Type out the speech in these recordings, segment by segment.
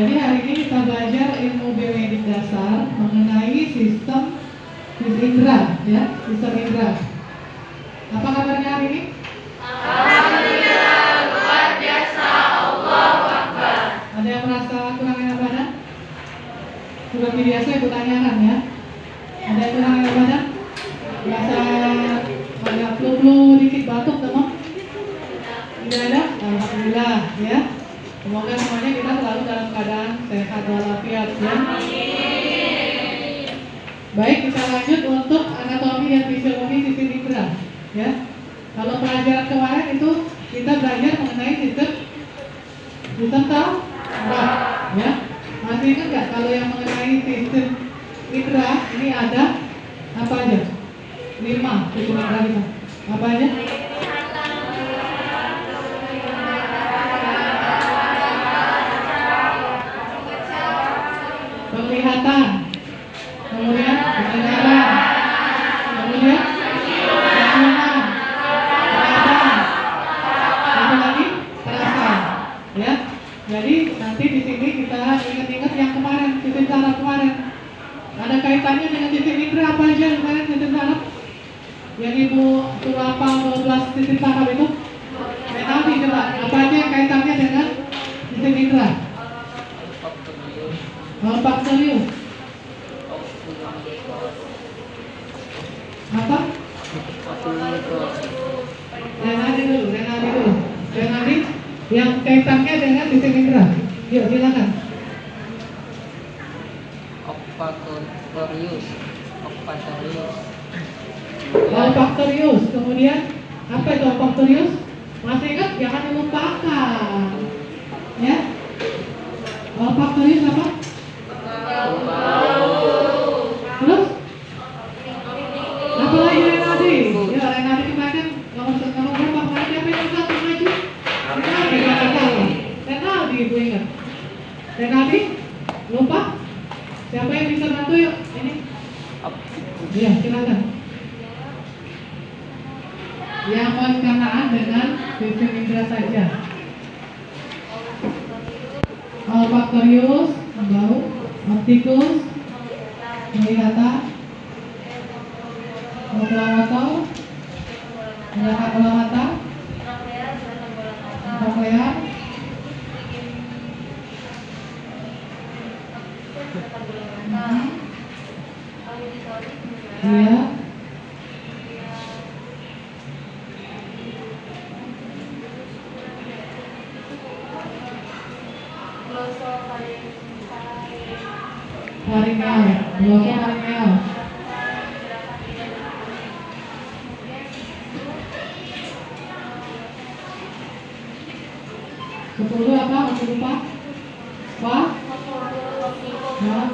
Jadi hari ini kita belajar ilmu biomedik dasar mengenai sistem indera, ya, sistem indera. Apa kabarnya hari ini? Alhamdulillah, luar biasa, Allahu Akbar. Ada yang merasa kurang enak badan? Seperti biasa ibu tanyakan ya. Ada yang kurang enak badan? Merasa agak flu-flu dikit, batuk teman? Tidak ada? Alhamdulillah ya. Semoga semuanya kita selalu dalam keadaan sehat walafiat ya. Baik, kita lanjut untuk anatomi dan fisiologi sistem indera ya. Kalau pelajaran kemarin itu kita belajar mengenai sistem saraf ya. Masih ingat nggak kalau yang mengenai sistem indera ini ada apa aja? 5 sistem indera kita. Apa aja? Penglihatan, kemudian pendengaran, kemudian penciuman, perasaan, satu lagi perasaan, ya. Jadi nanti di sini kita ingat-ingat yang kemarin sistem saraf kemarin. Ada kaitannya dengan sistem indera apa aja kemarin sistem saraf? Yang ibu suruh apa 12 sistem saraf itu? Nanti coba apa aja yang kaitannya dengan sistem indera? Olfaktorius. Apa? Renadi dulu. Yang kaitannya dengan sistem indera. Yuk silakan. Olfaktorius. Kemudian apa itu olfaktorius? Masih ingat? Jangan dilupakan. Ya. Olfaktorius apa? Terus? Apa lagi Renadi? Ya Renadi kemarin nomor berapa kemarin siapa yang satu maju? Renadi ibu ingat? Renadi? Lupa? Siapa yang bisa bantu yuk? Ini? Ya silakan. Yang berkenaan dengan sistem indera saja. Olfaktorius, bau, optikus, penglihatan, bola mata, melihat bola mata, koklea, iya, glosofaringeal. Sepuluh apa? Masih lupa? Wah? Nah,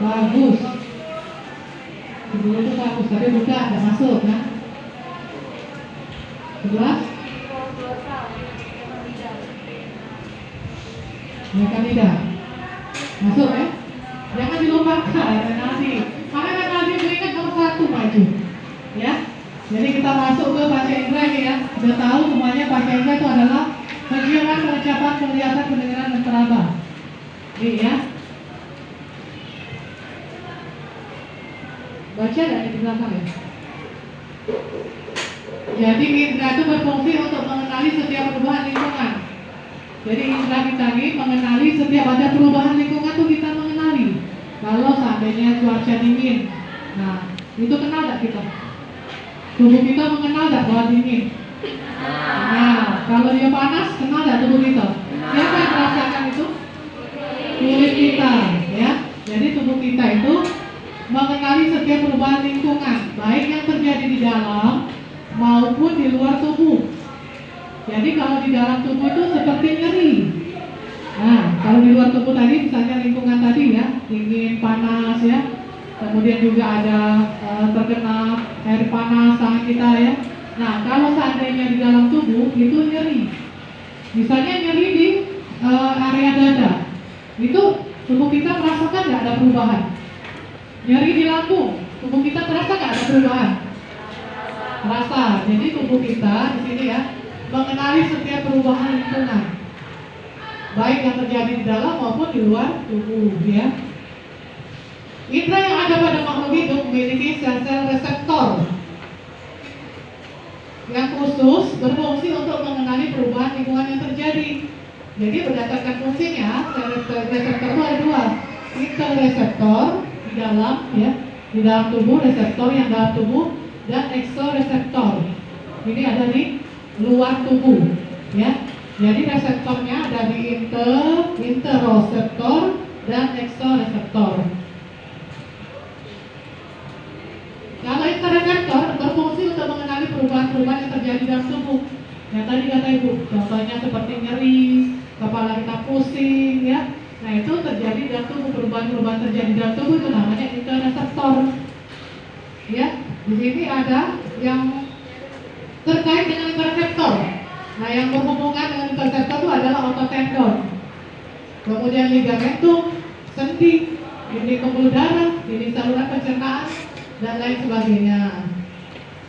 bagus. 10 itu bagus, tapi buka, tidak masuk kan? 11? Mereka tidak masuk ya? Jangan dilupakan Renaldi. Karena Renaldi beringat nomor 1 maju ya. Jadi kita masuk ke panca indera ini ya. Sudah tahu semuanya panca indera itu adalah penciuman, pengucapan, penglihatan, pendengaran, dan peraba. Ini ya. Baca dari di belakang ya. Jadi indera itu berfungsi untuk mengenali setiap perubahan lingkungan. Jadi indera kita ini mengenali setiap ada perubahan lingkungan itu kita mengenali. Kalau seandainya cuaca dingin, nah itu kenal nggak kita? Tubuh kita mengenal nggak bahwa dingin? Nah kalau dia panas, kenal nggak tubuh kita? Siapa yang merasakan itu? Kulit kita, ya. Jadi tubuh kita itu mengenali setiap perubahan lingkungan, baik yang terjadi di dalam maupun di luar tubuh. Jadi kalau di dalam tubuh itu seperti nyeri. Nah, kalau di luar tubuh tadi misalnya lingkungan tadi ya, dingin, panas ya. Kemudian juga ada terkena air panas tangan kita ya. Nah, kalau seandainya di dalam tubuh itu nyeri. Misalnya nyeri di area dada. Itu tubuh kita merasakan nggak ada perubahan? Nyeri di lambung, tubuh kita terasa nggak ada perubahan? Terasa. Jadi tubuh kita di sini ya mengenali setiap perubahan lingkungan. baik yang terjadi di dalam maupun di luar tubuh, ya. Indra yang ada pada makhluk hidup memiliki sel-sel reseptor yang khusus berfungsi untuk mengenali perubahan lingkungan yang terjadi. Jadi berdasarkan fungsinya, sel reseptor itu ada dua, interreseptor di dalam, ya, di dalam tubuh, reseptor yang dalam tubuh, dan eksoreseptor. Ini ada di luar tubuh, ya. Jadi reseptornya ada di interoseptor dan eksoreseptor. Kalau interreseptor berfungsi untuk mengenali perubahan-perubahan yang terjadi dalam tubuh. Yang tadi kata Ibu, contohnya seperti nyeri, kepala kita pusing, ya. Nah itu terjadi dalam tubuh, perubahan-perubahan terjadi dalam tubuh itu namanya interreseptor. Ya, di sini ada yang terkait dengan interreseptor. Nah yang berhubungan dengan interreseptor itu adalah otot tendon, kemudian ligamentum, sendi, dinding pembuluh darah, dinding saluran pencernaan, dan lain sebagainya.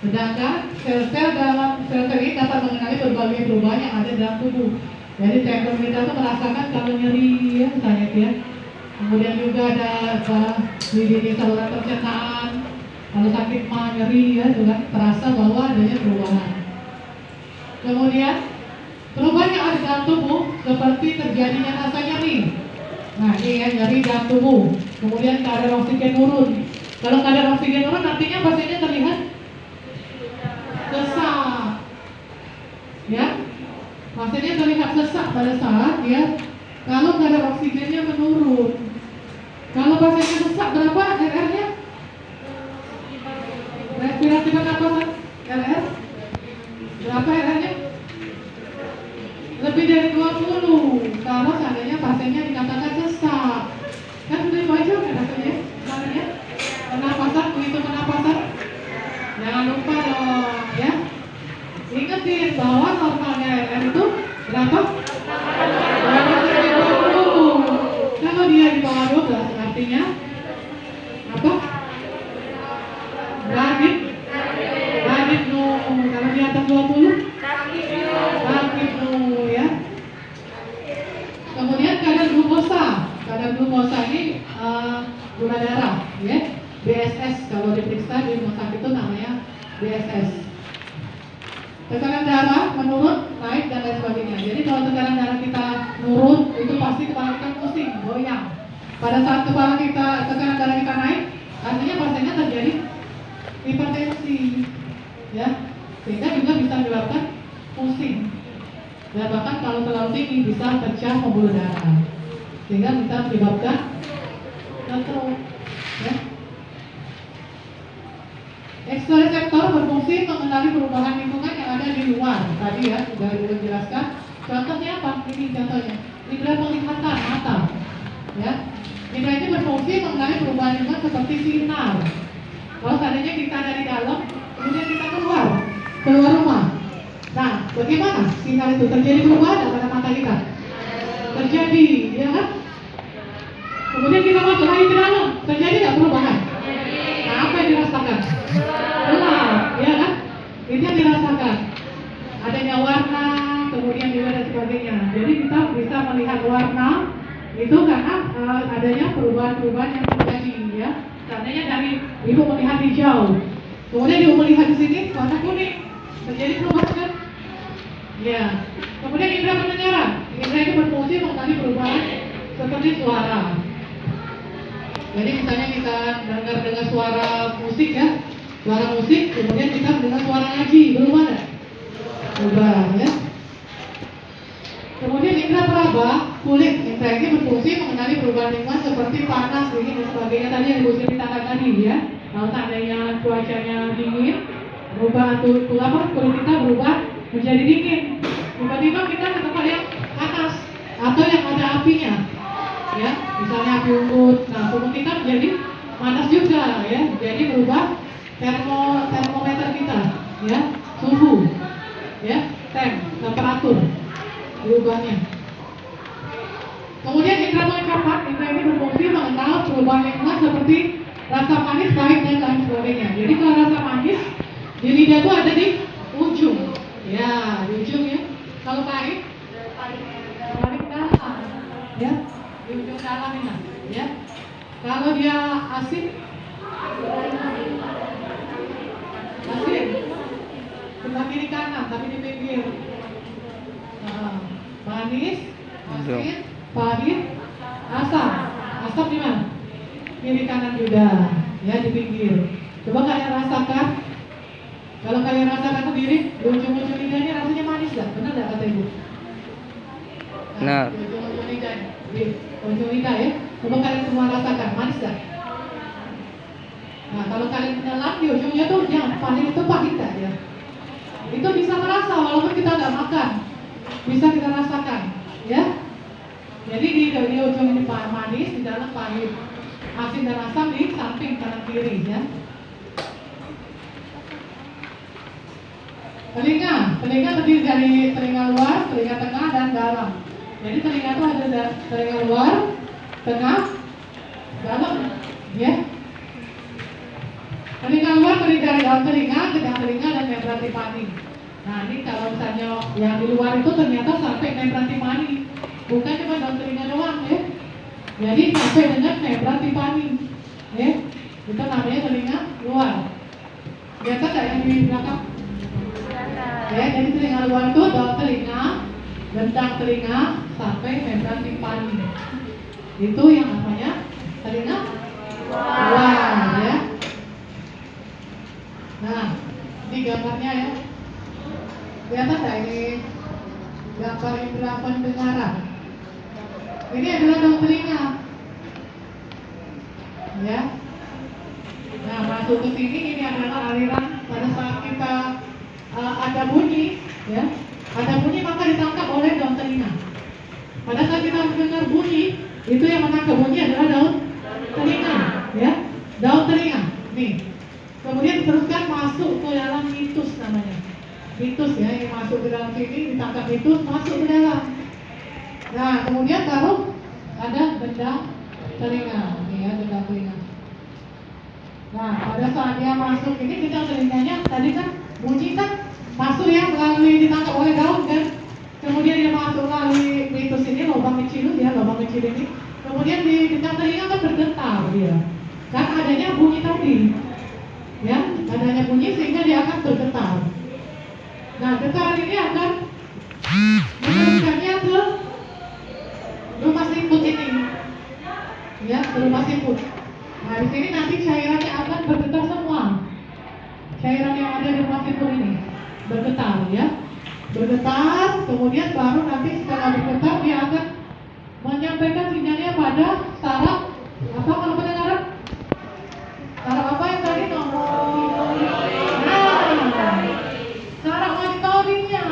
Sedangkan sel-sel dalam sel-sel ini dapat mengenali berbagai perubahan yang ada dalam tubuh. Jadi tendon kita itu merasakan kalau nyeri, ya, misalnya, ya. Kemudian juga ada di dinding saluran pencernaan, kalau sakit mah nyeri, ya, juga terasa bahwa adanya perubahan. Kemudian perubahan yang ada dalam tubuh seperti terjadinya rasa nyeri. Nah ini ya, nyeri dalam tubuh. Kemudian kadar oksigen turun. Kalau kadar oksigen turun artinya pasiennya terlihat sesak, ya. Pasiennya terlihat sesak pada saat, ya, kalau kadar oksigennya menurun. Kalau pasiennya sesak berapa RR-nya? Respirasi pernapasan RR berapa RR-nya? Lebih dari 20. Kalau seandainya pasiennya dikatakan sesak, kan sudah wajar kan rasanya? Misalnya pernapasan, begitu pernapasan, jangan lupa dong, ya. Ingetin bahwa normalnya RR itu berapa? 20. Kalau dia di bawah 12 artinya apa? Radit nu. Kalau di atas 20 radit nu, ya. Kemudian kadar glukosa ini gula darah, ya. BSS kalau diperiksa di rumah sakit itu namanya BSS. Tekanan darah menurun, naik, dan lain sebagainya. Jadi kalau tekanan darah kita menurun, itu pasti kepala kita pusing, goyang. Pada saat tekanan darah kita naik, artinya pasiennya terjadi hipertensi, ya, sehingga juga bisa menyebabkan pusing. Dan bahkan kalau terlalu tinggi bisa pecah pembuluh darah, sehingga bisa menyebabkan stroke, ya. Eksoreseptor berfungsi mengenali perubahan lingkungan yang ada di luar. Tadi, ya, sudah dijelaskan. Contohnya apa? Ini contohnya. Indra penglihatan mata, ya. Indra ini berfungsi mengenali perubahan lingkungan seperti sinar. Kalau seandainya kita dari dalam, kemudian kita keluar rumah. Nah, bagaimana sinar itu terjadi perubahan pada mata kita? Terjadi, ya kan? Kemudian kita masuk lagi ke dalam, terjadi nggak perubahan? Nah, apa yang dirasakan? Gelap, ya kan? Itu yang dirasakan. Adanya warna, kemudian juga dan sebagainya. Jadi kita bisa melihat warna itu karena adanya perubahan-perubahan yang terjadi, ya. Seandainya dari ibu melihat hijau, kemudian ibu melihat di sini warna kuning, terjadi perubahan kan? Ya. Kemudian indra pendengaran, indra itu berfungsi mengenali perubahan seperti suara. Jadi misalnya kita dengar suara musik, ya, suara musik, kemudian kita mendengar suara ngaji, berubah nggak? Berubah, ya. Kemudian indra peraba, kulit, indra ini berfungsi mengenali perubahan lingkungan seperti panas, dingin, dan sebagainya. Tadi yang ibu ceritakan tadi, ya. Kalau seandainya cuacanya dingin, berubah kulit kita berubah menjadi dingin. Tiba-tiba kita ke tempat yang panas atau yang ada apinya, ya. Misalnya api unggun, nah tubuh kita menjadi panas juga, ya. Jadi berubah termometer kita, ya, suhu, ya, temperatur berubahnya. Kemudian indra penglihatan, indra ini berfungsi mengenal perubahan lingkungan seperti rasa manis, pahit, dan lain sebagainya. Jadi kalau rasa manis di lidah itu ada di ujung, ya, di ujung, ya. Kalau pahit paling dalam. alamin lah, ya. Kalau dia asin, sebelah kiri kanan, tapi di pinggir. Manis, asin, pahit, asam. Asam di mana? Kiri kanan juga, ya di pinggir. Coba kalian rasakan. Kalau kalian rasakan sendiri, di ujung-ujung lidahnya rasanya manis nggak? Benar nggak kata ibu? Benar. Di ujung-ujung lidah, di ujung lidah ya. Coba kalian semua rasakan, manis nggak? Nah, kalau kalian menyelam di ujungnya tuh yang paling itu pahit nggak ya? Itu bisa merasa walaupun kita nggak makan, bisa kita rasakan, ya. Jadi di ujung ini manis, di dalam pahit, asin dan asam di samping kanan kiri, ya. Telinga terdiri dari telinga luar, telinga tengah, dan dalam. Jadi telinga itu ada telinga luar, tengah, dalam, ya. Telinga luar terdiri dari dalam telinga, gedang telinga, dan membran timpani. Nah, ini kalau misalnya yang di luar itu ternyata sampai membran timpani, bukan cuma dalam telinga doang, ya. Jadi sampai dengan membran timpani, ya. Itu namanya telinga luar. Biasa nggak yang di belakang? Ya, jadi telinga luar itu dalam telinga, gendang telinga, sampai membran timpani. Itu yang namanya telinga luar, ya. Nah, ini gambarnya ya. Kelihatan nggak ini gambar indera pendengaran? Ini adalah daun telinga, ya. Nah, masuk ke sini, ini adalah aliran pada saat kita ada bunyi, ya. Ada bunyi maka ditangkap oleh daun telinga. Pada saat kita mendengar bunyi, itu yang menangkap bunyi adalah daun telinga, ya. Daun telinga, nih. Kemudian diteruskan masuk ke dalam mitus namanya. Mitus ya, yang masuk ke dalam sini, ditangkap mitus, masuk ke dalam. Nah, kemudian baru ada gendang telinga, nih ya, gendang telinga. Nah, pada saat dia masuk ini, gendang telinganya tadi kan bunyi kan masuk ya, melalui ditangkap oleh daun kan. Kemudian dia masuk melalui mitus ini, lubang kecil ya, lubang kecil ini. Kemudian di gendang telinga kan bergetar dia. Kan adanya bunyi tadi. Ya, adanya bunyi sehingga dia akan bergetar. Nah, getaran ini akan meneruskannya ke rumah simput ini, ya, ke rumah simput. Nah, di sini nanti cairannya akan bergetar semua. Cairan yang ada di rumah simput ini bergetar, ya, bergetar. Kemudian baru nanti setelah bergetar dia akan menyampaikan sinyalnya pada saraf apa kalau pendengaran? Saraf apa yang tadi nomor? Nah, saraf auditorinya.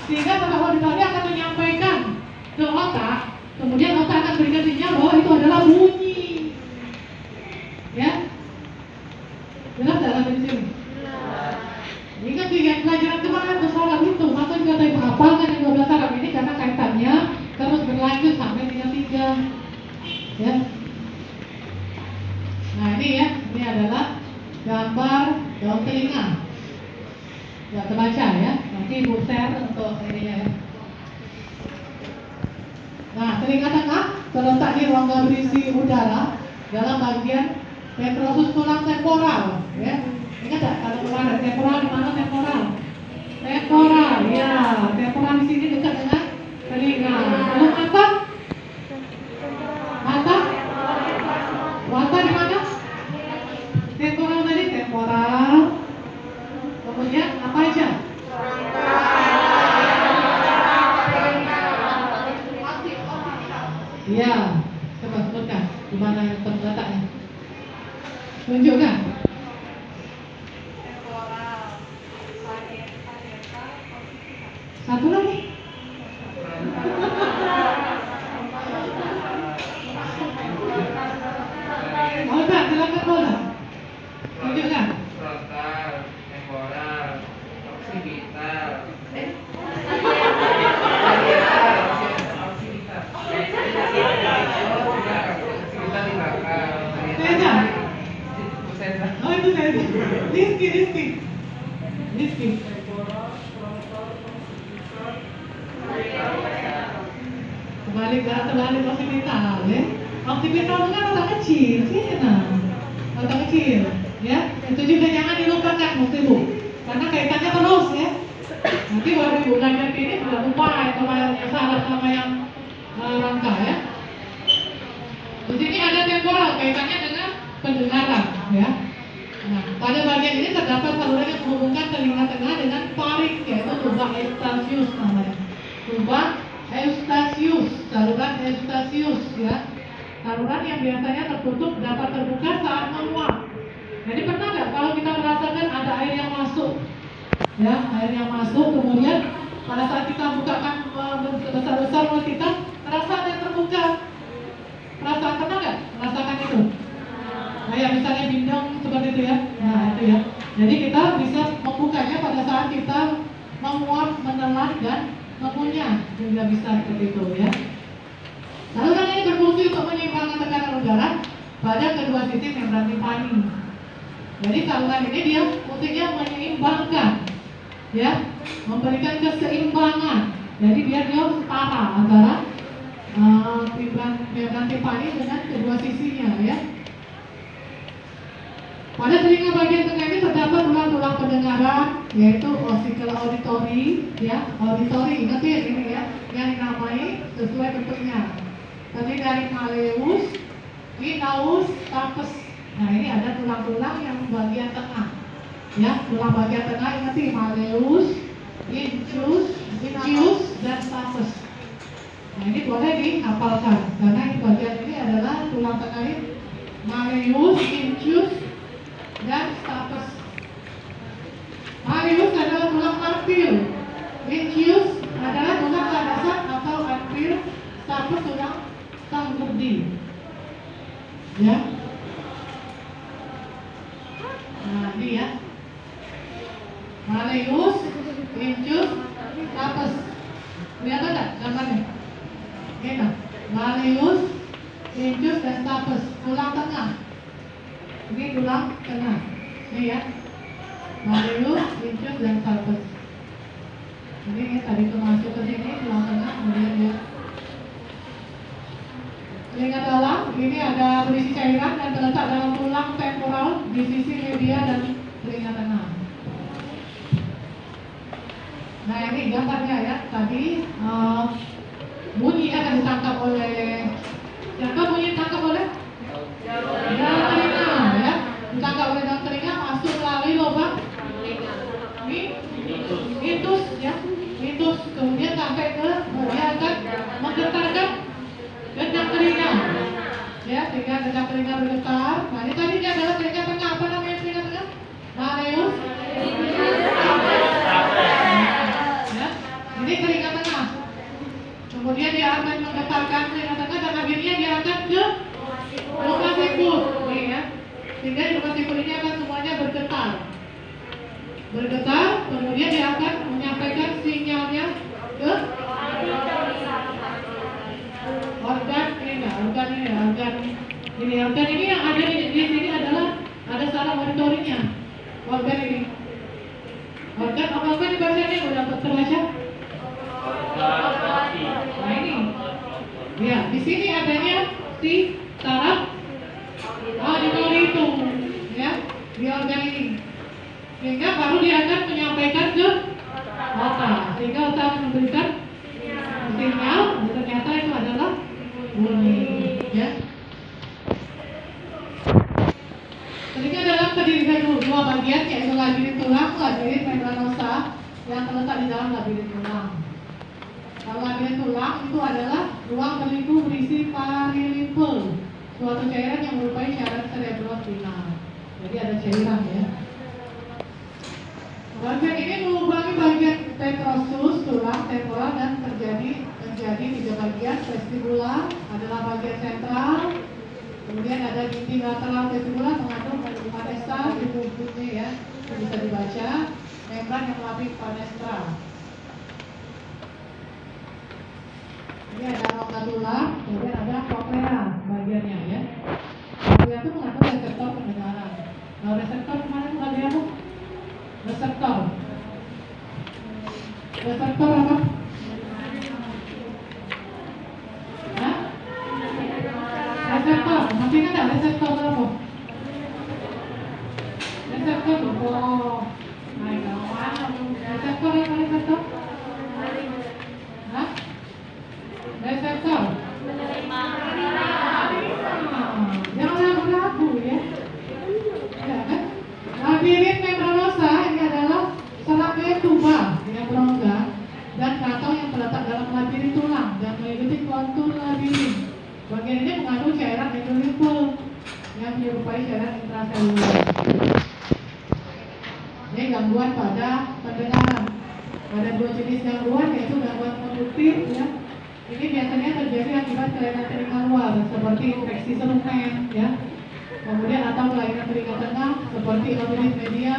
Sehingga saraf auditori akan menyampaikan ke otak, kemudian otak akan berikan sinyal bahwa itu adalah bunyi. Ya, jelas tidak sampai di sini? Ingat ya, pelajaran kemarin ke saraf itu, maka juga tadi hafalkan yang 12 saraf ini karena kaitannya terus berlanjut sampai tingkat 3. Ya. Nah, ini ya, ini adalah gambar daun telinga. Ya, terbaca ya. Nanti ibu share untuk ininya ya. Nah, telinga tengah terletak di rongga berisi udara dalam bagian petrosus tulang temporal. Ya, ingat tak kalau kemarin temporal di mana temporal? Temporal, ya. Temporal di sini dekat dengan telinga. Kalau mata? Mata? Mata di mana? Temporal tadi temporal. Kemudian apa aja? Iya, coba sebutkan di mana letaknya. Tunjukkan. Satu lagi. Oh, tak, silakan bola. Tunjukkan. Frontal, temporal, occipital, Seza. Oh, itu Seza. Rizky. Terbalik occipital ya. Occipital itu kan otak kecil, sini nah, otak kecil, ya. Itu juga jangan dilupakan waktu ibu, karena kaitannya terus ya. Nanti baru ibu belajar ini sudah lupa itu yang salah sama yang rangka ya. Di sini ada temporal kaitannya dengan pendengaran ya. Nah, pada bagian ini terdapat saluran yang menghubungkan telinga tengah dengan faring, yaitu lubang Eustachius namanya. Lubang Eustachius, saluran Eustachius ya. Saluran yang biasanya tertutup dapat terbuka saat menguap. Jadi pernah nggak kalau kita merasakan ada air yang masuk, ya air yang masuk, kemudian pada saat kita bukakan besar-besar mulut kita, terasa ada yang terbuka. Perasaan pernah nggak merasakan itu? Kayak misalnya bindeng seperti itu ya. Nah itu ya. Jadi kita bisa membukanya pada saat kita menguap, menelan dan mengunyah juga bisa seperti itu ya. Saluran ini berfungsi untuk menyeimbangkan tekanan udara pada kedua sisi membran timpani. Jadi saluran ini dia fungsinya menyeimbangkan, ya, memberikan keseimbangan. Jadi dia setara antara membran timpani dengan kedua sisinya, ya. Pada telinga bagian tengah ini terdapat tulang-tulang pendengaran, yaitu ossicle auditory, ya, auditory. Ingat ya ini ya, yang dinamai sesuai bentuknya. Tadi dari malleus, inaus, stapes. Nah ini ada tulang-tulang yang bagian tengah, ya, tulang bagian tengah ingat sih malleus, incus, dan stapes. Nah ini boleh dihafalkan karena ini bagian ini adalah tulang tengah ini malleus, incus, dan stapes. Malleus adalah tulang marfil, incus adalah tulang landasan atau anfil, stapes tulang sanggurdi, ya. Nah ini ya, malleus, incus, stapes. Kelihatan nggak gambarnya? Ini nah, malleus, incus, dan stapes, tulang tengah. Ini tulang tengah, ini ya, malleus, incus, dan stapes. Ini tadi masuk ke sini tulang tengah, kemudian dia telinga dalam, ini ada berisi cairan dan terletak dalam tulang temporal di sisi media dan telinga tengah. Nah ini gambarnya ya, tadi bunyi akan ditangkap oleh siapa? Bunyi ditangkap oleh dalam telinga ya, ditangkap oleh dalam telinga, masuk melalui lubang mitus ya, mitus, kemudian sampai ke dia akan menggetarkan gendang telinga, ya, sehingga gendang telinga bergetar. Nah ini tadi dia adalah telinga tengah, apa namanya telinga tengah? Malleus, ya, ini telinga tengah. Kemudian dia akan menggetarkan telinga tengah dan akhirnya dia akan ke loba siput, nih ya, sehingga di loba siput ini akan semuanya bergetar, kemudian dia akan menyampaikan sinyalnya ke organ ini yang ada di sini adalah ada saraf auditorinya. Organ ini, organ apa dibacanya udah terbaca? Nah ini, ya di sini adanya si saraf auditori itu, ya, di organ ini, sehingga baru dia akan menyampaikan ke otak, sehingga otak akan memberikan sinyal. Ternyata itu adalah bunyi, ya. Telinga dalam terdiri dari dua bagian, yaitu labirin tulang, labirin membranosa yang terletak di dalam labirin tulang. Kalau labirin tulang itu adalah ruang berliku berisi perilimfe, suatu cairan yang menyerupai cairan cerebrospinal. Jadi ada cairan ya. Bagian ini melubangi bagian petrosus, tulang temporal, dan menjadi tiga bagian. Vestibular adalah bagian sentral, kemudian ada inti lateral vestibular mengandung panestra di bukunya ya, bisa dibaca, membran yang melapisi panestra. Ini ada rongga, kemudian ada koklea bagiannya ya. Koklea itu mengatur reseptor pendengaran. Nah reseptor kemarin ada apa? Reseptor apa? Hah? reseptor apa? Reseptor oh, naik mana? Reseptor apa reseptor? Hah? Reseptor? Jangan ragu-ragu ya. Ya kan? Labirin membranosa ini adalah serangkaian tuba yang berongga dan kantong yang terletak dalam labirin tulang dan mengikuti kontur labirin. Bagian ini mengandung cairan endolimfo yang menyerupai cairan intraseluler. Ini gangguan pada pendengaran. Ada dua jenis gangguan yaitu gangguan konduktif ya. Ini biasanya terjadi akibat kelainan telinga luar seperti infeksi serumen ya. Kemudian atau kelainan telinga tengah seperti otitis media,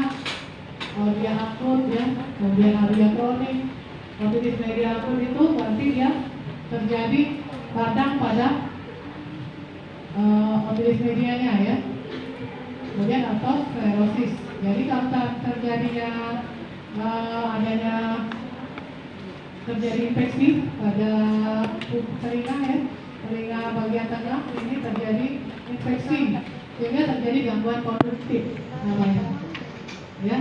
audia akut ya, kemudian audia kronik. Otitis media akut itu berarti dia terjadi radang pada otitis medianya ya. Kemudian atau sklerosis. Jadi kalau terjadinya terjadi infeksi pada telinga ya, telinga bagian tengah ini terjadi infeksi sehingga terjadi gangguan konduktif namanya ya.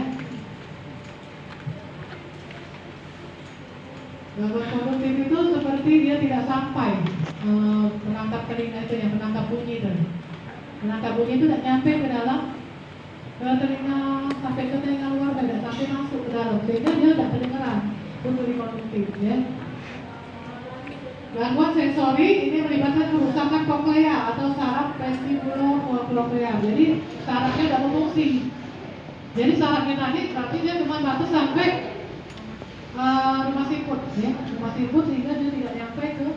Gangguan konduktif itu seperti dia tidak sampai menangkap telinga itu yang menangkap bunyi itu. Menangkap bunyi itu tidak nyampe ke dalam ke telinga, sampai ke telinga luar, tidak sampai masuk ke dalam sehingga dia tidak terdengaran untuk konduktif ya. Gangguan sensori ini melibatkan kerusakan koklea atau saraf vestibulocochlear. Jadi sarafnya tidak berfungsi. Jadi sarafnya tadi berarti dia cuma batas sampai rumah siput ya, rumah siput sehingga dia tidak nyampe ke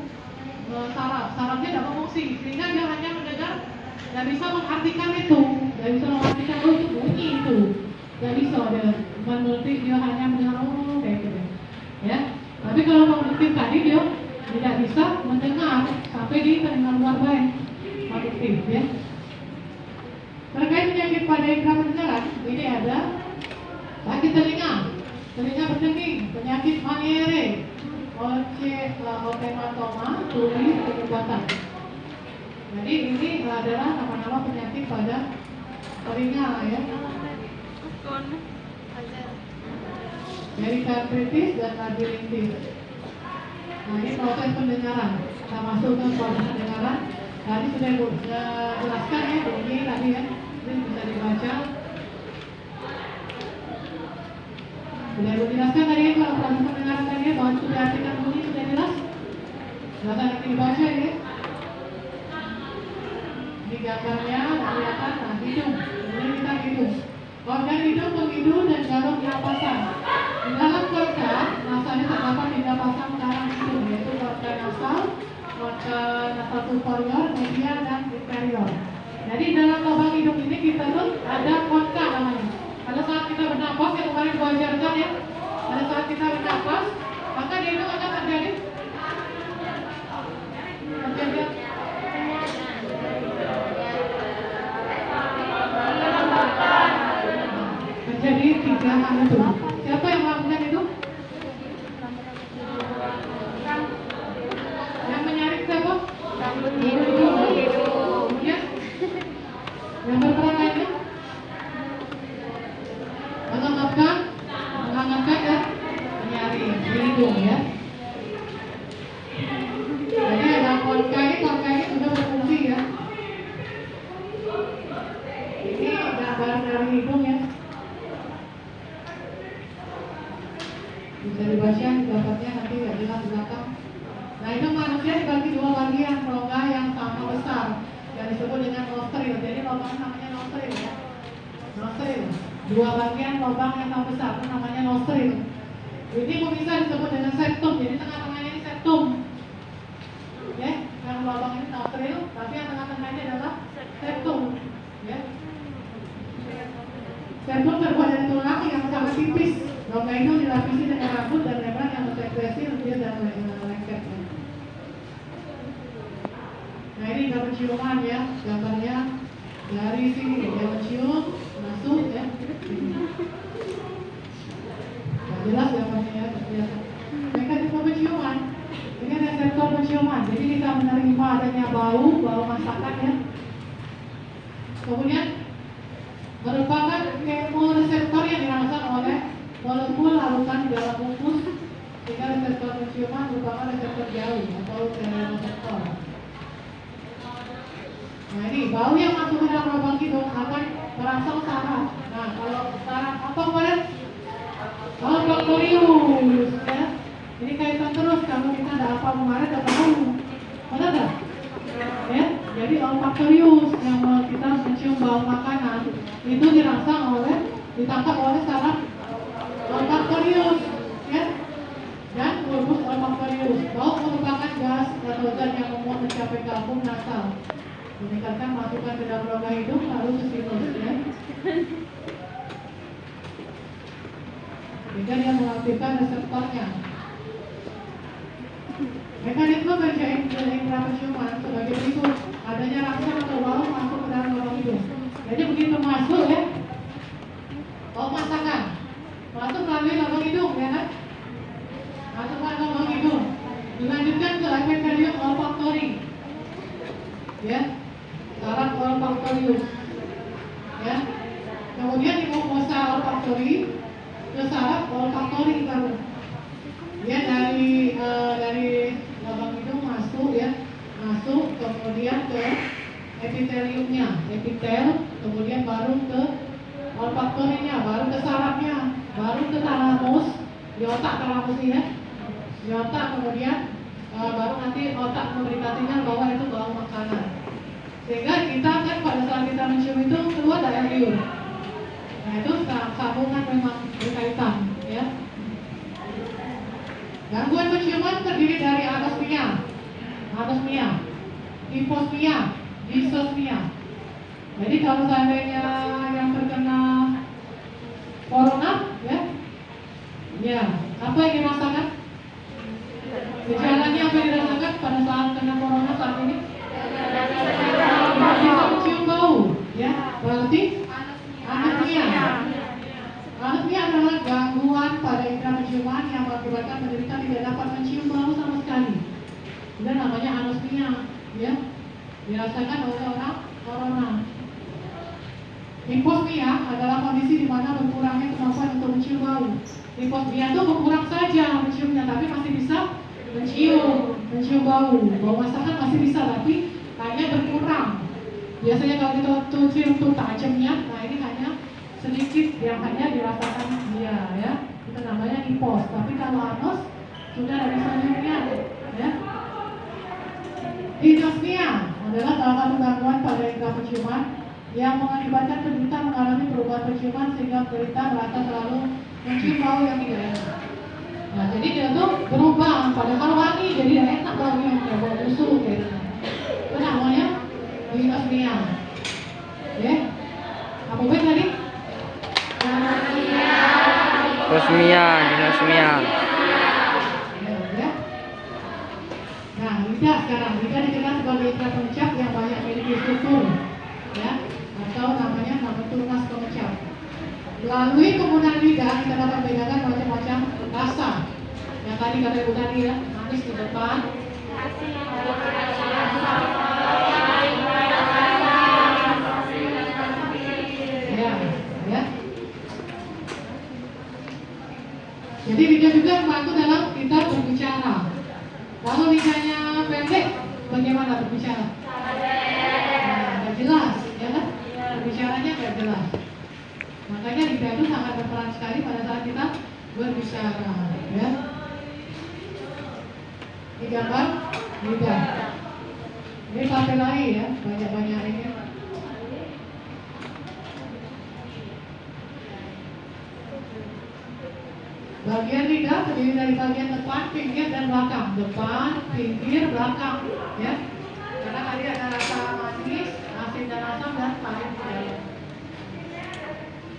sarafnya tidak berfungsi sehingga dia hanya mendengar, tidak bisa mengartikan itu, tidak bisa mengartikan oh itu bunyi itu, tidak bisa dia mengerti, dia hanya mendengar oh kayak gitu ya. Tapi kalau konduktif tadi dia tidak bisa mendengar sampai di telinga luar baik konduktif ya. Terkait penyakit pada indera pendengaran ini ada sakit telinga berdenging, penyakit Meniere, otematoma, tuli, pengobatan. Jadi ini adalah nama-nama penyakit pada telinga ya. Perikarditis dan labirintis. Nah ini proses pendengaran. Kita masuk ke proses pendengaran. Tadi sudah jelaskan ya bunyi tadi ya. Ini bisa dibaca. Sudah dijelaskan tadi ya kalau proses pendengaran tadi ya bahwa sudah artikan bunyi sudah jelas. Jelaskan nanti dibaca ya. Di gambarnya kelihatan nah hidung. Kemudian kita hidung. Organ hidung menghidung dan jalur pernapasan. Di dalam korka, nasanya terdapat 3 pasang dalam hidung, yaitu korka nasal superior, media, dan inferior. Jadi dalam lubang hidung ini kita tuh ada korka namanya. Pada saat kita bernapas, yang kemarin diwajarkan ya, pada saat kita bernapas, maka di hidung akan terjadi terjadi 3 hal itu. Siapa yang melakukan itu? Yang menyaring siapa? Hidung. Ya. Yang berperan lainnya? Menghangatkan ya, menyaring di hidung ya. Jadi ada korka ini sudah berfungsi ya. Ini gambar dari hidung ya. Bisa dibaca dapatnya nanti nggak jelas di belakang. Nah itu manusia dibagi 2 bagian rongga yang sama besar yang disebut dengan nostril. Jadi lubang namanya nostril ya. Nostril. 2 bagian lubang yang sama besar itu namanya nostril. Ini bisa disebut dengan septum. Jadi tengah-tengahnya ini septum. Ya, yang lubang ini nostril, tapi yang tengah-tengahnya adalah septum. Ya. Septum terbuat dari tulang yang sangat tipis. Rongga itu dilapisi dengan rambut dan membran yang bersekresi lendir dan lengket. Nah ini udah penciuman ya, gambarnya dari sini dia mencium masuk ya. Nah, jelas gambarnya ya, terbiasa. Mekanisme penciuman ini reseptor penciuman. Jadi kita menerima adanya bau masakan ya. Kemudian merupakan kemoreseptor yang dirasakan oleh molekul larutan di dalam mukus, sehingga reseptor penciuman merupakan reseptor jauh atau kemoreseptor. Nah ini bau yang masuk ke dalam lubang hidung akan merangsang saraf. Nah kalau saraf apa kemarin? Olfaktorius ya. Ini kaitan terus kalau kita ada apa kemarin ada bau, benar nggak? Ya, jadi olfaktorius yang kita mencium bau makanan itu ditangkap oleh saraf olfaktorius, ya. Dan bulbus olfaktorius. Bau merupakan gas atau zat yang memuat mencapai gambung nasal, meningkatkan masukan ke dalam rongga hidung lalu ke sinus, ya. Sehingga dia mengaktifkan reseptornya. Mekanisme kerja indera penciuman sebagai berikut: adanya rasa atau bau masuk ke dalam lubang hidung. Jadi begitu masuk ya, bau masakan masuk melalui lubang hidung, ya kan? Masuk ke lubang hidung, dilanjutkan ke epithelium olfaktori, ya, saraf olfaktorius, ya. Kemudian di mucosa olfaktori ke saraf olfaktori baru. Dia dari lubang hidung masuk, ya, masuk kemudian ke epiteliumnya, epitel, kemudian baru ke olfaktorinya, baru ke sarafnya, baru ke talamus, di otak talamus ini, ya, di otak, kemudian baru nanti otak memberitahunya bahwa itu bau makanan. Sehingga kita kan pada saat kita mencium itu keluar dari liur. Nah itu sambungan memang berkaitan, ya. Gangguan penciuman terdiri dari anosmia, hiposmia, disosmia. Jadi kalau seandainya yang terkena corona, ya, apa yang dirasakan? Gejalanya apa yang dirasakan pada saat kena corona saat ini? Bisa mencium bau, ya, berarti anosmia. Anosmia adalah gangguan pada indera penciuman yang mengakibatkan penderita tidak dapat mencium bau sama sekali. Itu namanya anosmia, ya, dirasakan oleh orang corona. Hiposmia adalah kondisi di mana berkurangnya kemampuan untuk mencium bau. Hiposmia itu berkurang saja menciumnya, tapi masih bisa mencium bau. Bau masakan masih bisa, tapi hanya berkurang. Biasanya kalau kita cium tuh tajamnya, nah ini hanya sedikit yang hanya dirasakan dia, ya. Itu namanya hipos. Tapi kalau anos sudah ada selanjutnya, ya. Dysosmia adalah salah satu gangguan pada indera penciuman yang mengakibatkan penderita mengalami perubahan penciuman sehingga penderita merasa selalu mencium bau yang tidak enak. Nah, jadi dia tuh berubah, padahal wangi jadi tidak enak baunya, kayak bau busuk gitu. Itu namanya dysosmia. Ya. Apa baik tadi? Dinosmia. Ya. Nah, lidah sekarang. Lidah dikenal sebagai indera pencap yang banyak memiliki struktur, ya, atau namanya tunas pengecap. Melalui penggunaan lidah kita dapat membedakan macam-macam rasa. Yang tadi kata ibu tadi, ya, manis di depan, ya. Jadi lidah juga membantu dalam kita berbicara. Kalau lidahnya pendek, bagaimana berbicara? Nah, nggak jelas, ya kan? Berbicaranya nggak jelas. Makanya lidah itu sangat berperan sekali pada saat kita berbicara, ya. Ini gambar lidah. Ini papilai, ya, banyak-banyak ini. Bagian lidah terdiri dari bagian depan, pinggir, dan belakang. Depan, pinggir, belakang, ya. Karena tadi ada rasa manis, asin dan asam, dan pahit di dalam.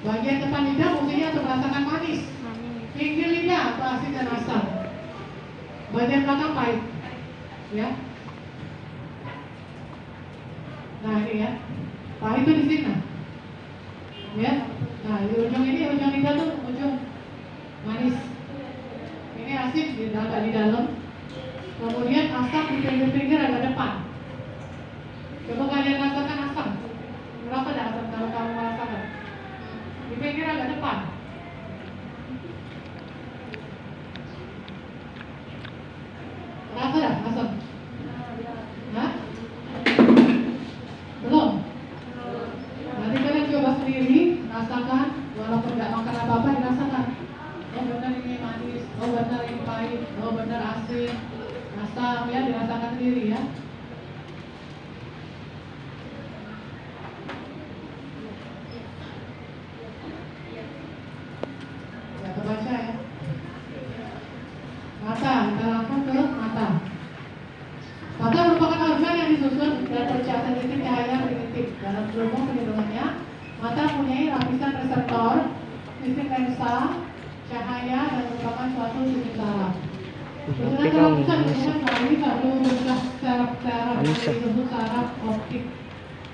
Bagian depan lidah fungsinya untuk merasakan manis. Pinggir lidah untuk asin dan asam. Bagian belakang pahit, ya. Nah ini, ya, pahit itu di sini, ya. Nah di ujung ini, ujung lidah tuh ujung manis. Ini asin di dalam. Kemudian asam di pinggir-pinggir agak depan. Coba kalian rasakan asam. Berapa dah asam kalau kamu merasakan? Di pinggir agak depan. Rasa dah asam? Hah? Belum? Nanti kalian coba sendiri, rasakan. Walaupun nggak makan apa-apa, dirasakan. Oh benar ini manis, oh benar ini pahit, oh benar asin. Asam ya, dirasakan sendiri ya. Ya, terbaca ya. Mata, kita langsung ke mata. Mata merupakan organ yang disusun dan bercahaya sensitif cahaya primitif. Dalam ilmu perlindungannya, mata mempunyai lapisan reseptor, sistem lensa, cahaya dan merupakan suatu jenis saraf. Sebenarnya saraf pusat dihubungkan melalui satu rongga saraf-saraf yang disebut saraf optik.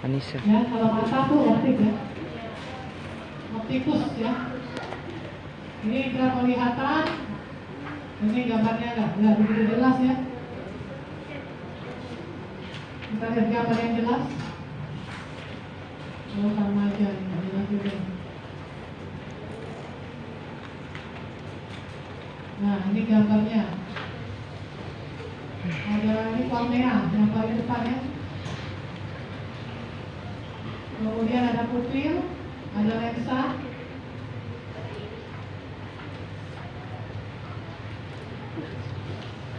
Anissa. Ya, kalau mata tuh optik ya, optikus ya. Ini indera penglihatan. Ini gambarnya nggak begitu jelas ya. Kita lihat gambar yang jelas. Oh sama aja, nggak jelas juga. Nah ini gambarnya. Ada ini kornea yang paling depan ya. Kemudian ada pupil, ada lensa.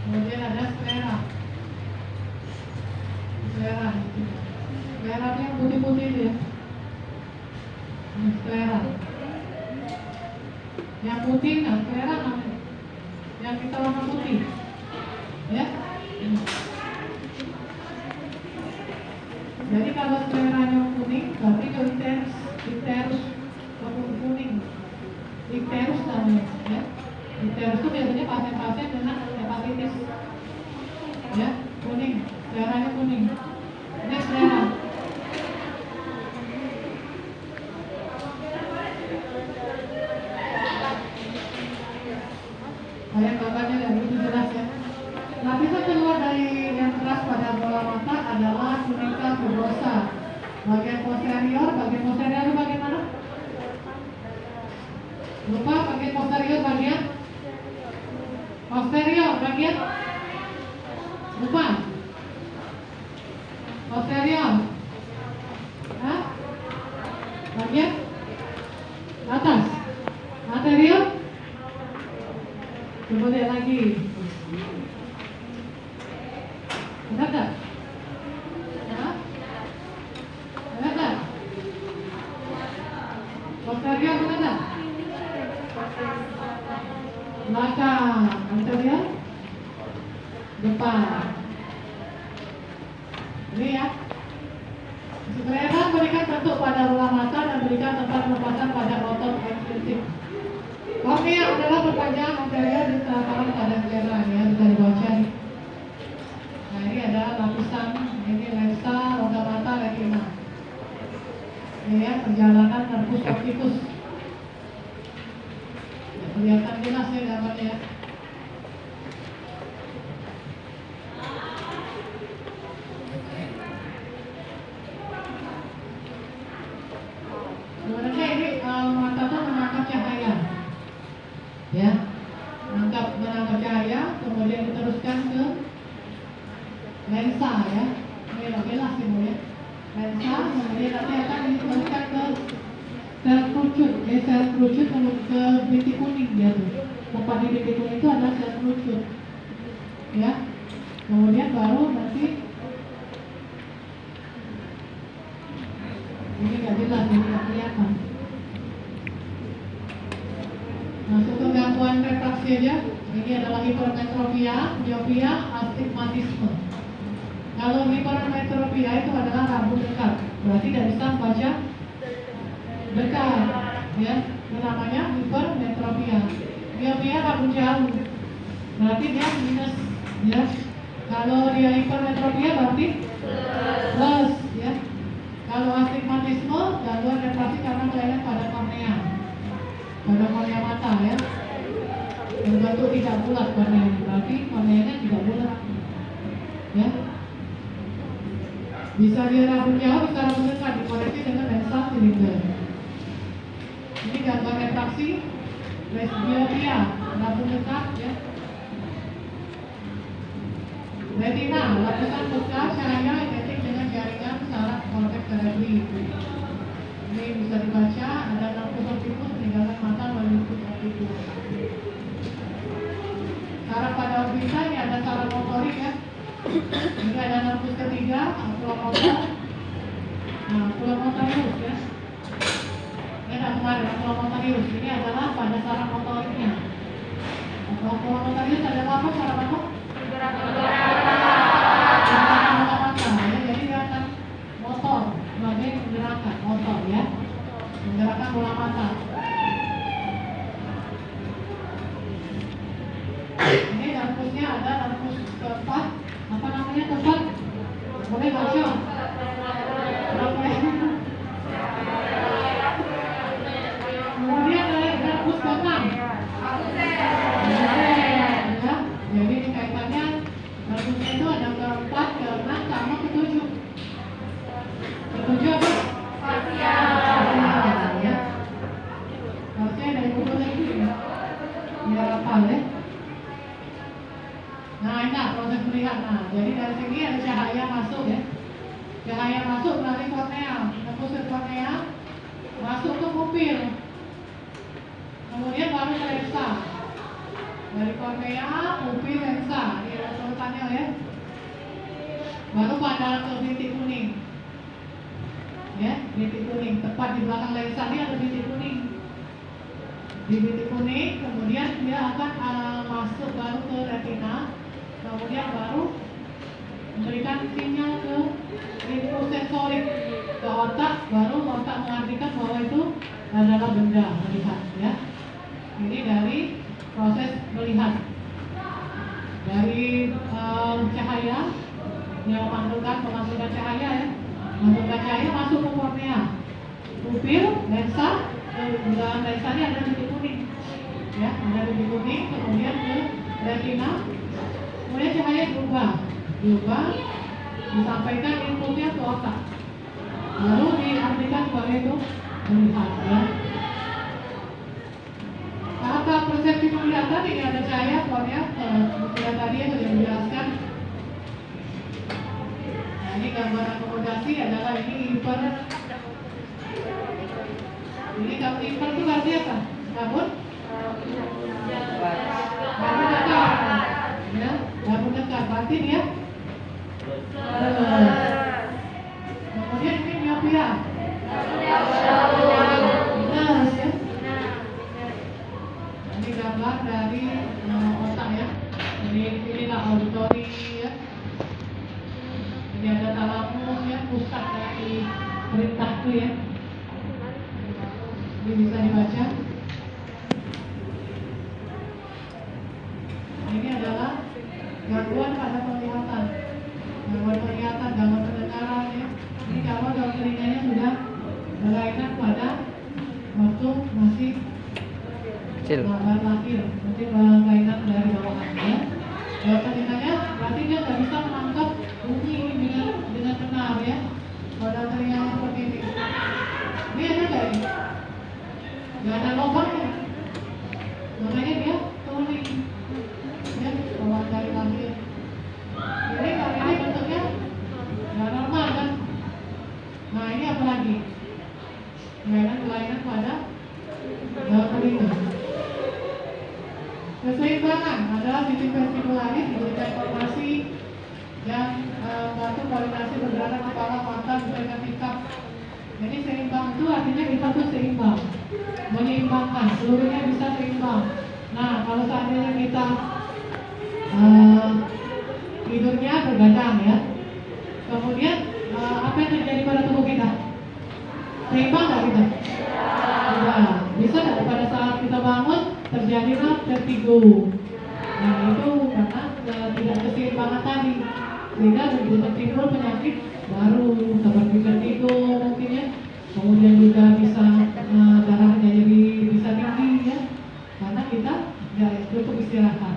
Kemudian ada sklera. Sklera yang putih-putih itu ya. Ini sklera. Yang putih, nah sklera namanya. Yang kita warna putih. Ya. Jadi kalau skleranya kuning, berarti itu icterus kuning. Icterus namanya ya. Icterus itu biasanya pasien-pasien dengan hepatitis. Ya, kuning. Skleranya kuning. Ini sklera. Kayak gambarnya nggak begitu jelas ya. Lapisan keluar dari yang keras pada bola mata adalah tunica fibrosa. Bagian posterior bagaimana? Lupa bagian posterior bagian? Lupa? Posterior? Hah? Bagian? Atas? Anterior? Coba lihat lagi. Benar tak? Hah? Benar tak? Posterior benar tak? Belakang. Anterior? Depan. Ini ya. Sklera berikan bentuk pada bola mata dan berikan tempat pelepasan pada otot eksklusif. Kornea adalah perpanjangan anterior di tengah pada sklera ya, bisa dibaca nih. Nah ini ada lapisan, ini lensa, rongga mata, retina. Ini ya perjalanan nervus opticus. Ya, kelihatan jelas ya gambarnya ya. Sebenarnya ini mata tuh menangkap cahaya, ya, menangkap cahaya, kemudian diteruskan ke lensa ya, ini jelas ya, lensa, kemudian nanti akan diteruskan ke sel kerucut, sel kerucut ke binti kuning dia tuh, tempat di binti kuning itu adalah sel kerucut, ya, kemudian baru nanti ini nggak jelas, ini nggak kelihatan. Masuk ke gangguan refraksi aja. Ini adalah hipermetropia, miopia, astigmatisme. Kalau hipermetropia itu adalah rambut dekat, berarti tidak bisa membaca dekat, ya. Itu namanya hipermetropia. Miopia rambut jauh, berarti dia minus, ya. Kalau dia hipermetropia berarti plus, ya. Kalau astigmatisme, gangguan refraksi karena kelainan pada kornea mata ya. Berbentuk tidak bulat kornea, berarti korneanya tidak bulat, ya. Bisa diarahkan jauh, bisa arahkan dekat, dikoneksi dengan lensa silinder. Ini gambar refraksi, presbiopia, lampu dekat ya. Retina, lapisan pecah cahaya identik dengan jaringan saraf korteks cerebri. Ini bisa dibaca, ada narkos optikus meninggalkan mata melalui optikus. Saraf pada orbita ini ada saraf motorik ya. Ini ada narkos ketiga, oculomotor. Nah, oculomotorius ya. Ini ada kemarin oculomotorius. Ini adalah pada saraf motoriknya. Oculomotorius adalah apa? Saraf apa? Jadi dia akan motor sebagai menggerakkan motor ya, menggerakkan bola mata. Ini narkosnya ada narkos keempat, apa namanya keempat? Boleh baca? Kemudian ada narkos keenam. Jadi ini kaitannya narkosnya itu ada keempat, keenam, sama ketujuh. Ketujuh apa? Ya. Harusnya dari buku lagi ya. Biar hafal ya. Nah ini proses melihat. Nah jadi dari sini ada cahaya masuk ya. Cahaya masuk melalui kornea, tembus ke kornea, masuk ke pupil. Kemudian baru ke lensa. Dari kornea, pupil, lensa. Ini ada urutannya ya. Baru pada ke bintik kuning. Ya, bintik kuning. Tepat di belakang lensa ini ada bintik kuning. Di bintik kuning, kemudian dia akan masuk baru ke retina. Kemudian baru memberikan sinyal ke infosensorik ke otak, baru otak mengartikan bahwa itu adalah benda melihat ya. Ini dari proses melihat dari cahaya yang menghasilkan cahaya ya, menghasilkan cahaya masuk ke kornea, pupil, lensa, dalam lensa ini ada bintik kuning ya, ada bintik kuning, kemudian ke retina, kemudian cahaya berubah disampaikan inputnya ke otak, lalu diartikan sebagai itu melihat ya. Tahap persepsi penglihatan ini ada cahaya, kornea, kemudian tadi yang sudah dijelaskan. Nah, ini gambar akomodasi adalah ini hiper. Ini kalau hiper itu artinya apa? Kabut? Kabut dekat. Ya, kabut dekat. Batin ya. Kemudian ini miopia. Minus ya. Ini gambar dari otak ya. Inilah auditori ya. Ini ada talamus ya, pusat dari perintah itu ya. Ini bisa dibaca. Ini adalah gangguan pada penglihatan, gangguan penglihatan, gangguan pendengaran ya. Ini kalau telinganya sudah berlainan pada waktu masih kecil. lahir, mungkin kelainan dari bawahan ya. Kalau telinganya berarti dia nggak bisa menangkap bunyi dengan benar ya. Pada telinganya seperti ini. Ini ada nggak ini? Nggak ada lubangnya. Makanya dia tuning ya, kalau dari lahir. Ini kalau ini bentuknya nggak normal kan? Nah ini apa lagi? Kelainan pada telinga. Keseimbangan adalah titik vestikularis diberikan informasi yang bantu koordinasi pergerakan kepala, mata, dengan tingkap. Jadi seimbang itu artinya kita tuh seimbang, menyeimbangkan, seluruhnya bisa seimbang. Nah kalau seandainya kita tidurnya bergadang ya, kemudian apa yang terjadi pada tubuh kita? Seimbang nggak kita? Tidak. Bisa nggak pada saat kita bangun terjadilah vertigo? Nah itu karena tidak keseimbangan tadi, sehingga bisa timbul penyakit baru seperti vertigo mungkin ya. Kemudian juga bisa darahnya jadi bisa tinggi ya, karena kita nggak cukup istirahat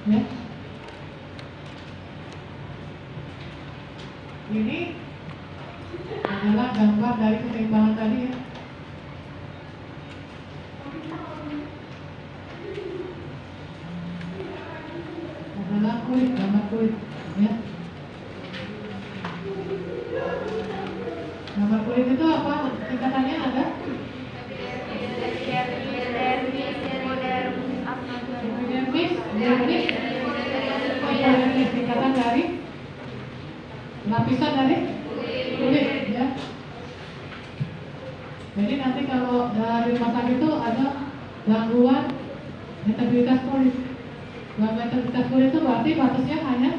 ya. Ini adalah gambar dari keseimbangan tadi ya. Adalah kulit, gambar kulit ya. Gambar kulit itu apa? Singkatannya ada? Epidermis, singkatan dari lapisan dari kulit ya. Jadi nanti kalau dari rumah sakit itu ada gangguan integritas kulit. Gangguan integritas kulit itu berarti batasnya hanya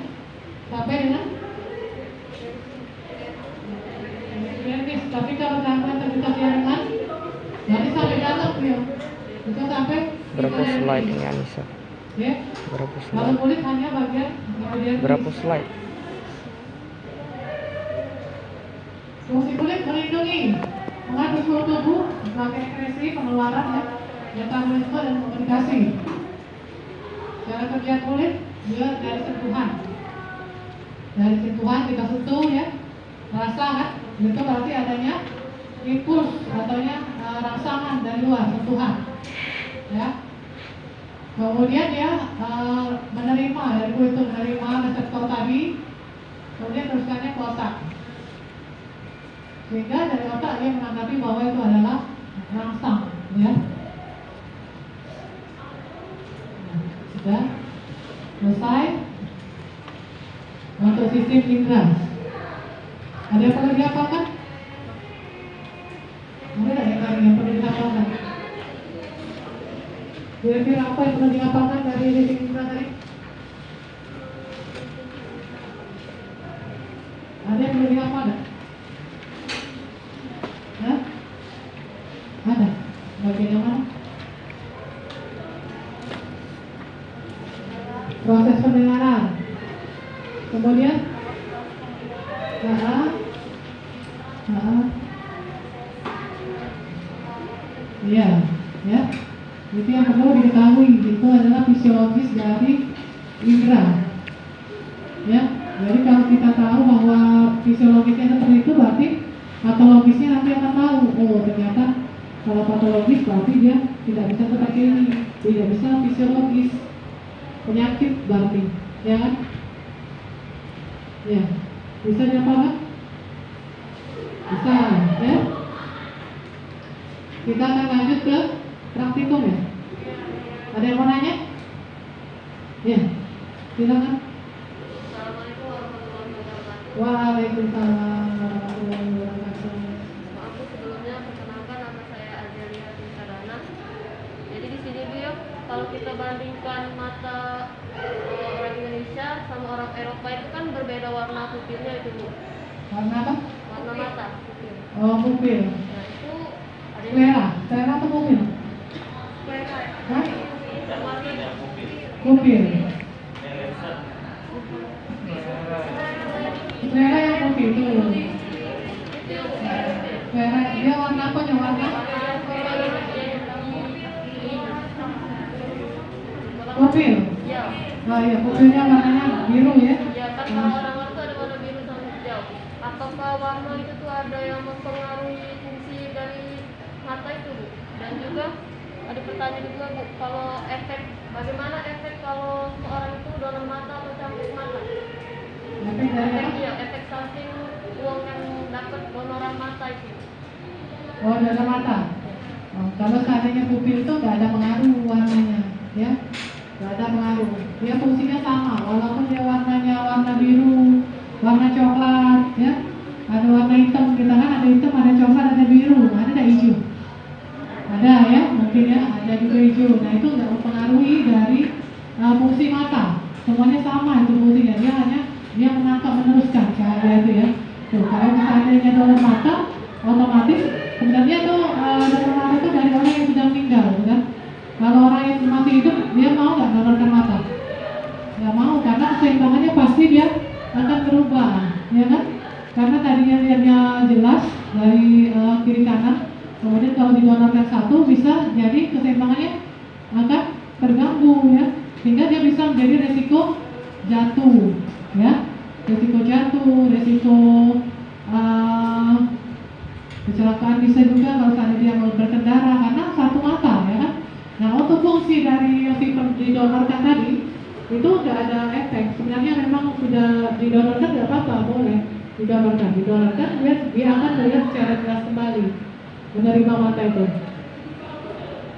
sampai dengan epidermis. Tapi kalau gangguan integritas yang ringan, berarti sampai dalam ya. Bisa sampai Berapa slide ini Anissa? ya. Berapa Kalau slide? kulit hanya bagian epidermis. Berapa slide? Fungsi kulit melindungi, mengatur suhu tubuh, sebagai ekspresi pengeluaran ya, metabolisme dan komunikasi. Cara kerja kulit dia dari sentuhan. Dari sentuhan kita sentuh ya, rasa kan, itu berarti adanya impuls ataunya rangsangan dari luar, sentuhan. Ya. Kemudian dia menerima dari kulit itu menerima reseptor tadi, kemudian teruskannya ke otak. Sehingga dari otak dia menanggapi bahwa itu adalah rangsang, ya. Sudah selesai untuk sistem indera. Ada yang perlu dihafalkan? Ada yang perlu dihafalkan? Kira-kira apa yang perlu dihafalkan dari sistem indera tadi? Ada yang perlu dihafal nggak? Hah? Ada? Bagian yang mana? Proses pendengaran. Kemudian iya, ya. Itu yang perlu diketahui, itu adalah fisiologis dari indera. Ya, jadi kalau kita tahu bahwa fisiologisnya seperti itu, berarti patologisnya nanti akan tahu. Oh, ternyata kalau patologis berarti dia tidak bisa seperti ini, tidak bisa fisiologis. Penyakit berarti, ya kan? Ya, bisa dihafalkan? Bisa, ya. Kita akan lanjut ke praktikum ya. Ada yang mau nanya? Ya, silakan. Assalamualaikum warahmatullahi wabarakatuh. Waalaikumsalam warahmatullahi wabarakatuh. Maaf Bu, sebelumnya perkenalkan nama saya Azelia Tintarana. Jadi di sini Bu ya, kalau kita bandingkan mata orang Indonesia sama orang Eropa itu kan berbeda warna pupilnya itu Bu. Warna apa? Warna mata pupil. Oh, pupil. Nah itu ada yang Selera, selera atau pupil? Hah? warna Pupil. Selera yang pupil itu. Selera dia warna apa nih warna? Pupil. ya. Oh iya, pupilnya warnanya biru ya. Ya kan kalau orang-orang tuh ada warna biru sama hijau. Apakah warna itu tuh ada yang mempengaruhi fungsi dari mata itu Bu? Dan juga ada pertanyaan juga Bu, kalau bagaimana efek kalau seorang itu donor mata atau cambuk mata? Efek dari apa? Efeknya, efek samping uang yang dapat donoran mata itu. Oh, dari mata. Oh, kalau seandainya pupil itu nggak ada pengaruh warnanya, ya, nggak ada pengaruh. Dia fungsinya sama, walaupun dia warnanya warna biru, warna coklat, ya, ada warna hitam. Kita kan ada hitam, ada coklat, ada biru, ada hijau. Ada ya, mungkin ya, ada juga hijau. Nah itu nggak mempengaruhi dari fungsi mata. Semuanya sama itu fungsinya. Dia menangkap meneruskan cahaya itu ya. Tuh, kalau misalnya donor mata, otomatis sebenarnya tuh donor mata itu dari orang yang sudah meninggal, kan? Kalau orang yang masih hidup, dia mau nggak donorkan mata? Nggak mau, karena keseimbangannya pasti dia akan berubah, ya kan? Karena tadinya lihatnya jelas dari kiri kanan, kemudian kalau didonorkan satu bisa jadi keseimbangannya akan terganggu ya, sehingga dia bisa menjadi resiko jatuh, ya, resiko jatuh, resiko kecelakaan bisa juga kalau saat dia mau berkendara karena satu mata ya kan. Nah untuk fungsi dari yang didonorkan tadi itu tidak ada efek. Sebenarnya memang sudah didonorkan tidak apa-apa, boleh didonorkan dia akan melihat secara jelas kembali menerima mata itu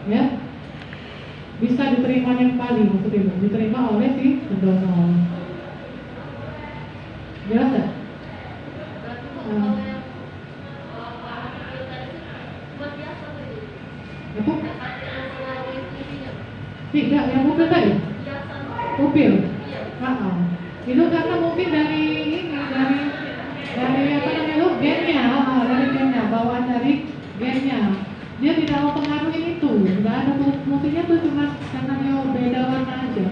ya, bisa diterimanya kembali, maksudnya diterima oleh si pendonor. Jelas tak? Berarti kok kalau yang pupil tadi cuma biasa gitu. Apa? Yang pengaruhi fungsinya. Tidak, yang pupil tadi? Biasa. Pupil? Iya. Itu karena mungkin dari ini, dari apa namanya lo, gennya, dari gennya, bawaan dari gennya. Dia tidak mempengaruhi itu, nggak ada fungsinya tuh cuma karena dia beda warna aja.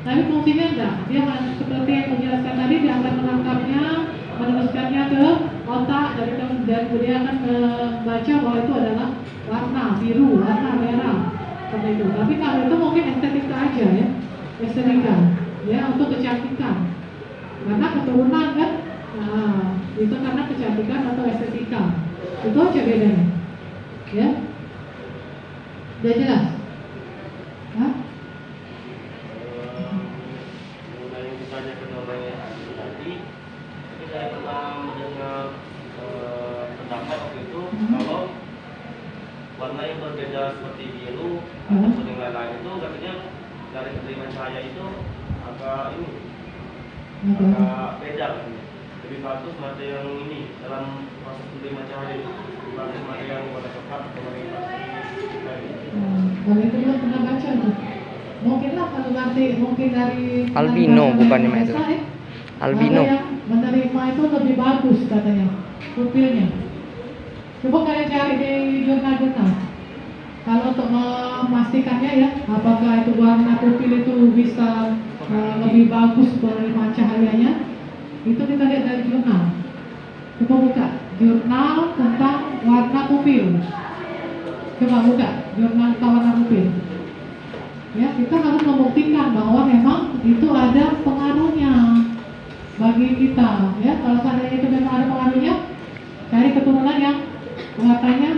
Tapi fungsinya enggak, dia seperti yang menjelaskan tadi, dia akan menangkapnya, meneruskannya ke otak, dan dia akan membaca bahwa itu adalah warna biru, warna merah, seperti itu. Tapi kalau itu mungkin estetika aja ya, estetika, ya untuk kecantikan. Karena keturunan kan, nah, itu karena kecantikan atau estetika. Itu aja bedanya, ya. Udah jelas? Hah? Mengenai yang ditanyakan oleh tadi, ini saya pernah mendengar pendapat waktu itu kalau warna yang berbeda seperti biru ataupun yang lain-lain itu katanya dari penerimaan cahaya itu agak beda katanya. Lebih bagus mata yang ini dalam proses penerimaan cahaya itu dibanding mata yang warna coklat atau warna yang Kalau itu belum pernah baca tuh. Mungkin lah kalau nanti mungkin dari Albino bukannya dari itu. Esa, Albino. ada yang menerima itu lebih bagus katanya pupilnya. Coba kalian cari di jurnal-jurnal. Kalau untuk memastikannya ya, apakah itu warna pupil itu bisa lebih bagus penerimaan cahayanya, itu kita lihat dari jurnal. Coba buka jurnal tentang warna pupil. Coba buka jurnal tentang warna pupil. Ya, kita harus membuktikan bahwa memang itu ada pengaruhnya bagi kita. Ya, kalau seandainya itu memang ada pengaruhnya, cari keturunan yang warnanya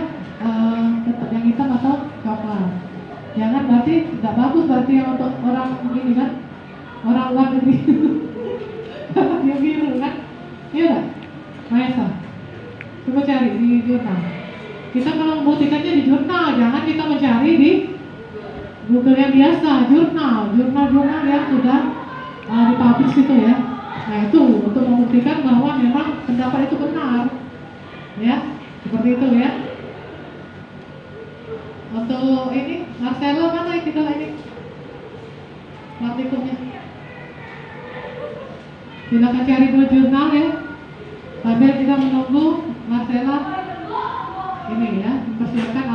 tetap yang hitam atau coklat. Jangan berarti tidak bagus berarti yang untuk orang ini kan, orang luar negeri. Dia biru kan? Iya nggak? Maesa. Coba cari di jurnal. Kita kalau membuktikannya di jurnal, jangan kita mencari di Google yang biasa, jurnal yang sudah dipublish itu ya. Nah itu untuk membuktikan bahwa memang pendapat itu benar, ya seperti itu ya. Untuk ini Marcelo mana yang kita ini praktikumnya? Silakan cari dulu jurnal ya. Sambil kita menunggu Marcelo ini ya, mempersiapkan